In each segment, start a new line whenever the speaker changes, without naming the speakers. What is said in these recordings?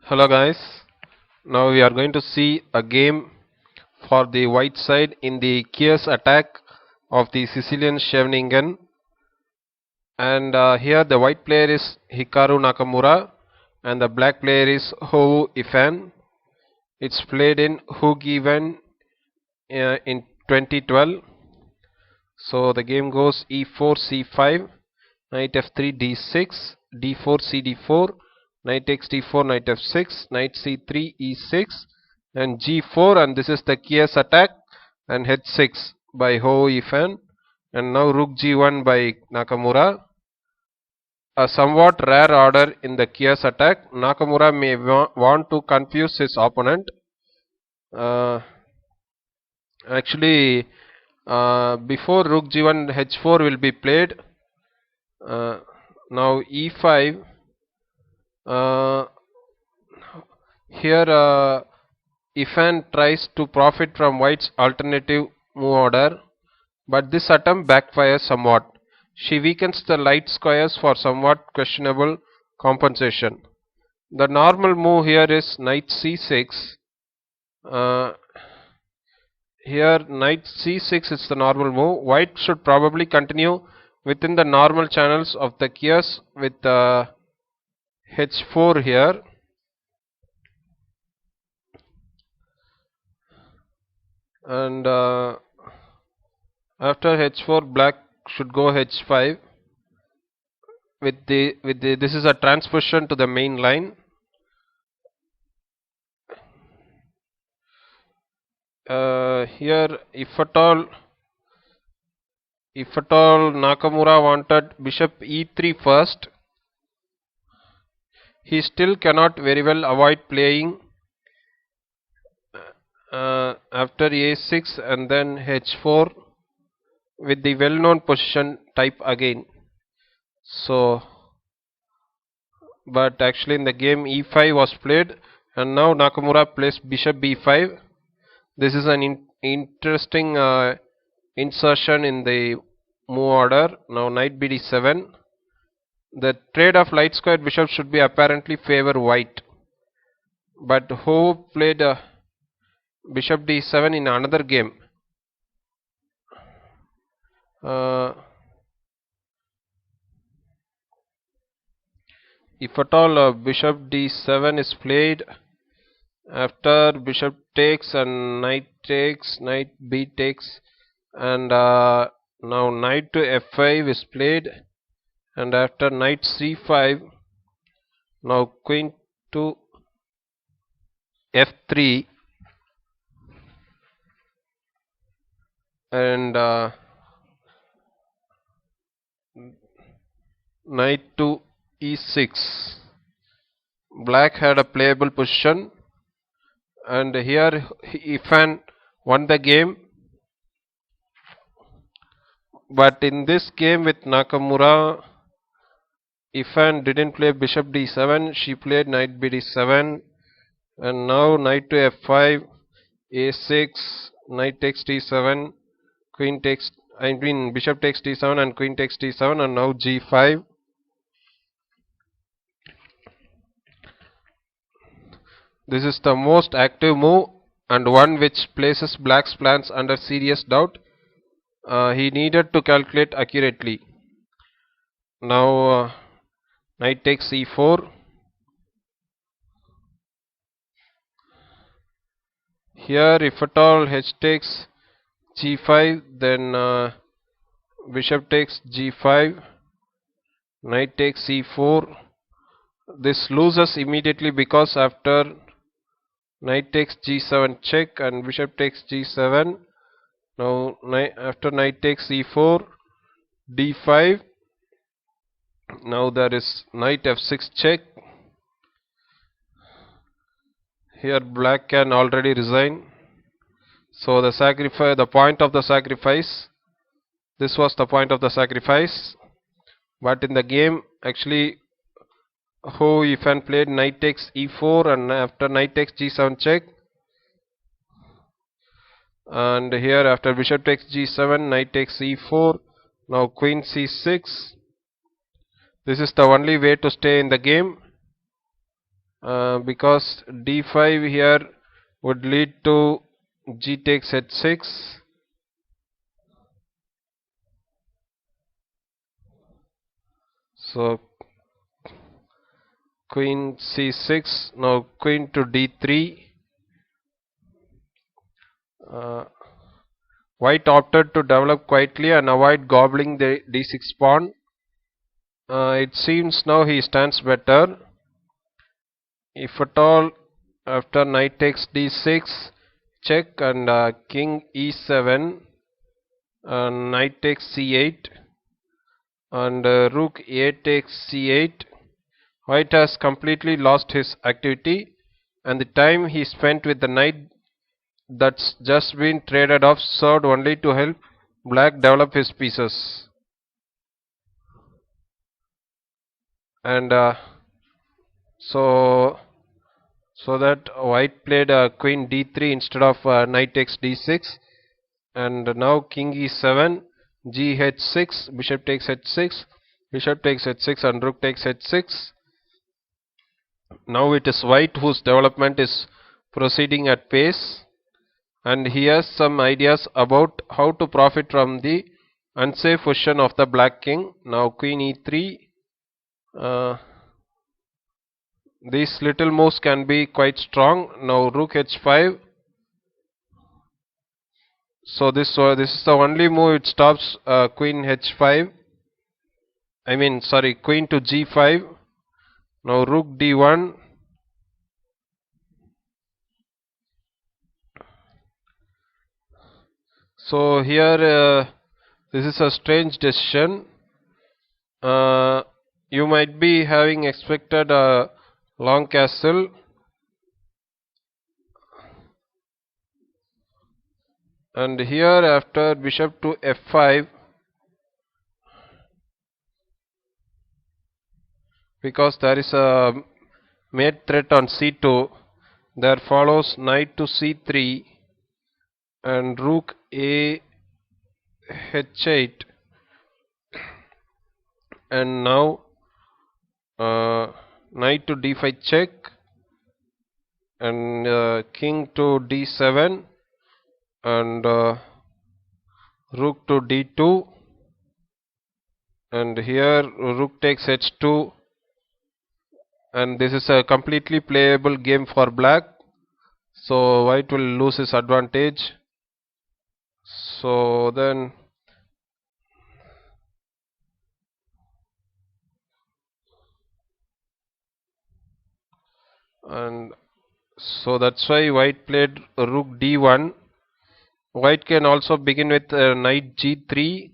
Hello guys, now we are going to see a game for the white side in the Keres attack of the Sicilian Scheveningen, and here the white player is Hikaru Nakamura and the black player is Hou Ifan. It's played in Hugiven in 2012. So the game goes e4 c5, knight f3 d6, d4 cd4, knight takes d4, knight f6, knight c3 e6, and g4, and this is the Keres attack, and h6 by Hou Ifan, and now rook g1 by Nakamura. A somewhat rare order in the Keres attack. Nakamura may want to confuse his opponent. Uh, Actually, before rook g1, h4 will be played. Now e5. Here Ifan tries to profit from white's alternative move order, but this attempt backfires somewhat. She weakens the light squares for somewhat questionable compensation. The normal move here is knight c6. Uh, Here knight c6 is the normal move. White should probably continue within the normal channels of the Keres with h4 here. And after h4, black should go h5 with the this is a transposition to the main line. Here if at all Nakamura wanted bishop e3 first, he still cannot very well avoid playing after a6 and then h4 with the well-known position type again. So, but actually in the game e5 was played, and now Nakamura plays bishop b5. This is an interesting insertion in the move order. Now knight bd7. The trade of light square bishop should be apparently favor white, but Hou played bishop d7 in another game. If at all bishop d7 is played, after bishop takes and knight takes, knight b takes, and now knight to f5 is played, and after knight c5, now queen to f3, and knight to e6. Black had a playable position, and here Ifan won the game. But in this game with Nakamura, Ifan didn't play bishop d7, she played knight bd7, and now knight to f5, a6, knight takes d7, queen takes, I mean bishop takes d7 and queen takes d7, and now g5. This is the most active move and one which places black's plans under serious doubt. He needed to calculate accurately. Now knight takes e4. Here if at all h takes g5, then bishop takes g5, knight takes e4. This loses immediately because after knight takes g7 check and bishop takes g7. Now after knight takes e4, d5. Now there is knight f6 check. Here black can already resign. So the sacrifice, the point of the sacrifice, this was the point of the sacrifice. But in the game, actually, Hou Ifan played knight takes e4, and after knight takes g7 check. And here after bishop takes g7, knight takes e4. Now queen c6. This is the only way to stay in the game. because d5 here would lead to g takes h6. So queen c6, now queen to d3. White opted to develop quietly and avoid gobbling the d6 pawn. It seems now he stands better. If at all, after knight takes d6, check, and king e7, knight takes c8, and rook a takes c8. White has completely lost his activity, and the time he spent with the knight that's just been traded off served only to help black develop his pieces. And so that white played queen d3 instead of knight takes d6, and now king e7, g h6, bishop takes h6, bishop takes h6, and rook takes h6. Now it is white whose development is proceeding at pace, and he has some ideas about how to profit from the unsafe position of the black king. Now queen e3. These little moves can be quite strong. Now rook h5. So this is the only move it stops queen h5. I mean, sorry, queen to g5. Now rook d1. So here this is a strange decision. You might be having expected a long castle, and here after bishop to f5, because there is a mate threat on c2, there follows knight to c3 and rook a h8, and now knight to d5 check, and king to d7, and rook to d2, and here rook takes h2, and this is a completely playable game for black, so white will lose his advantage. So then and so that's why white played rook d1. White can also begin with knight g3,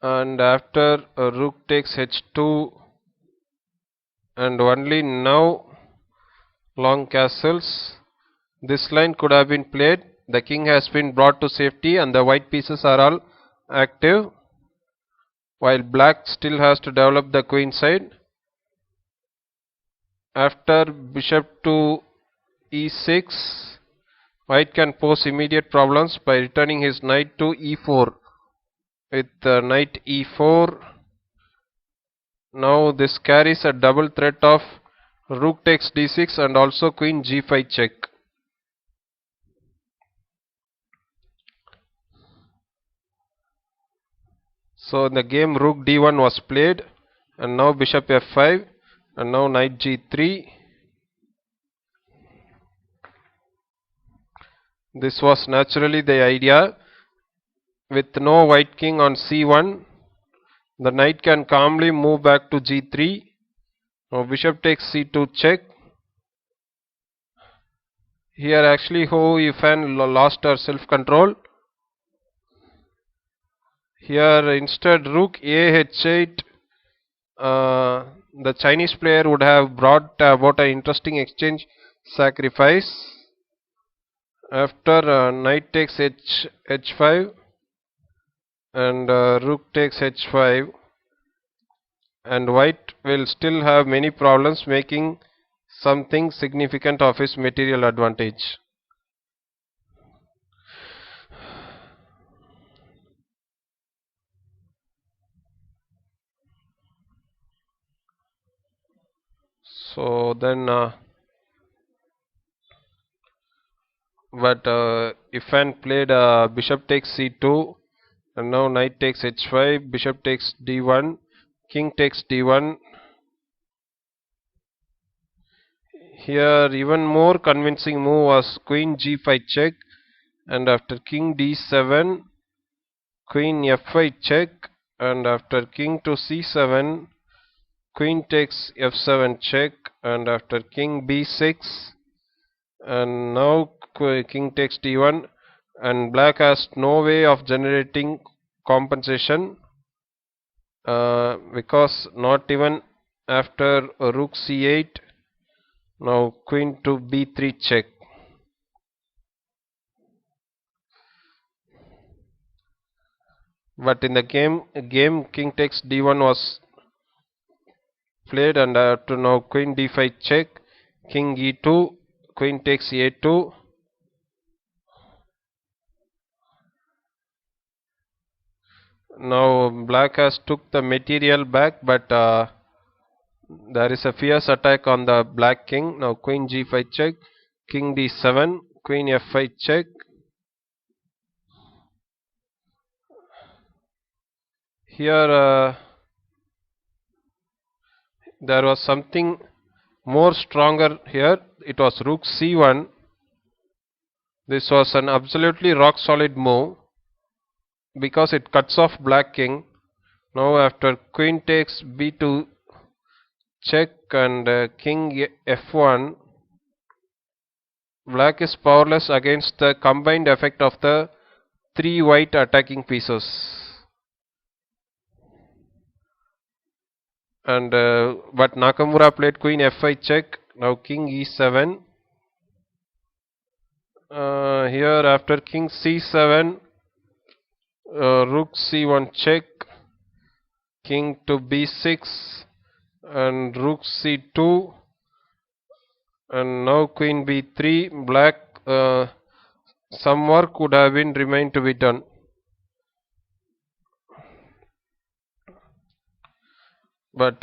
and after rook takes h2, and only now long castles. This line could have been played. The king has been brought to safety and the white pieces are all active, while black still has to develop the queen side. After bishop to e6, white can pose immediate problems by returning his knight to e4 with knight e4. Now this carries a double threat of rook takes d6 and also queen g5 check. So in the game rook d1 was played, and now bishop f5, and now knight g3. This was naturally the idea. With no white king on c1, the knight can calmly move back to g3. Now bishop takes c2 check. Here actually Ho Yifan lost her self-control. Here instead rook a h8, the Chinese player would have brought about an interesting exchange sacrifice. After knight takes h5, and rook takes h5, and white will still have many problems making something significant of his material advantage. So then if an played bishop takes c2, and now knight takes h5, bishop takes d1, king takes d1. Here even more convincing move was queen g5 check, and after king d7, queen f5 check, and after king to c7, queen takes f7 check, and after king b6, and now king takes d1, and black has no way of generating compensation because not even after rook c8, now queen to b3 check. But in the game king takes d1 was played, and to now queen d5 check, king e2, queen takes a2. Now black has took the material back, but there is a fierce attack on the black king. Now queen g5 check, king d7, queen f5 check. Here there was something more stronger here. It was rook c1. This was an absolutely rock solid move because it cuts off black king. Now after queen takes b2 check and king f1, black is powerless against the combined effect of the three white attacking pieces. And but Nakamura played queen f5 check. Now king e7. Here after king c7, rook c1 check, king to b6, and rook c2, and now queen b3. Black some work would have been remained to be done. But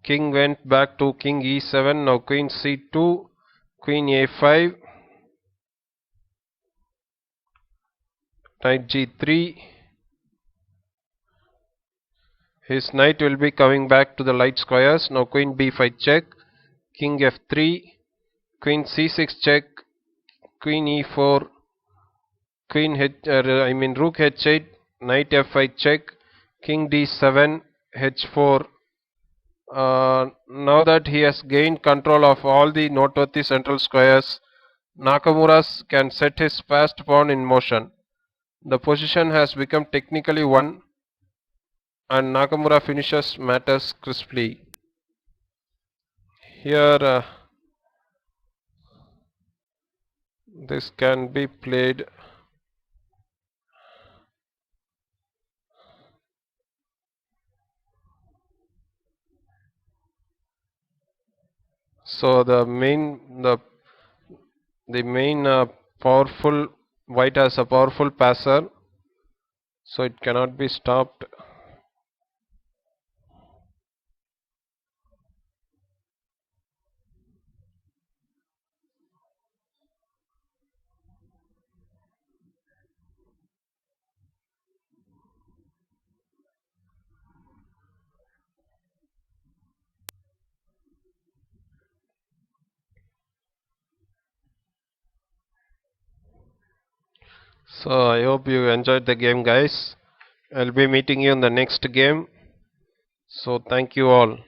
king went back to king e7. Now queen c2, queen a5, knight g3. His knight will be coming back to the light squares. Now queen b5 check, king f3, queen c6 check, queen e4, rook h8, knight f5 check, king d7, h4. Now that he has gained control of all the noteworthy central squares, Nakamura can set his fast pawn in motion. The position has become technically won, and Nakamura finishes matters crisply. Here this can be played. So the main powerful white has a powerful passer, so it cannot be stopped. So I hope you enjoyed the game, guys. I'll be meeting you in the next game. So thank you all.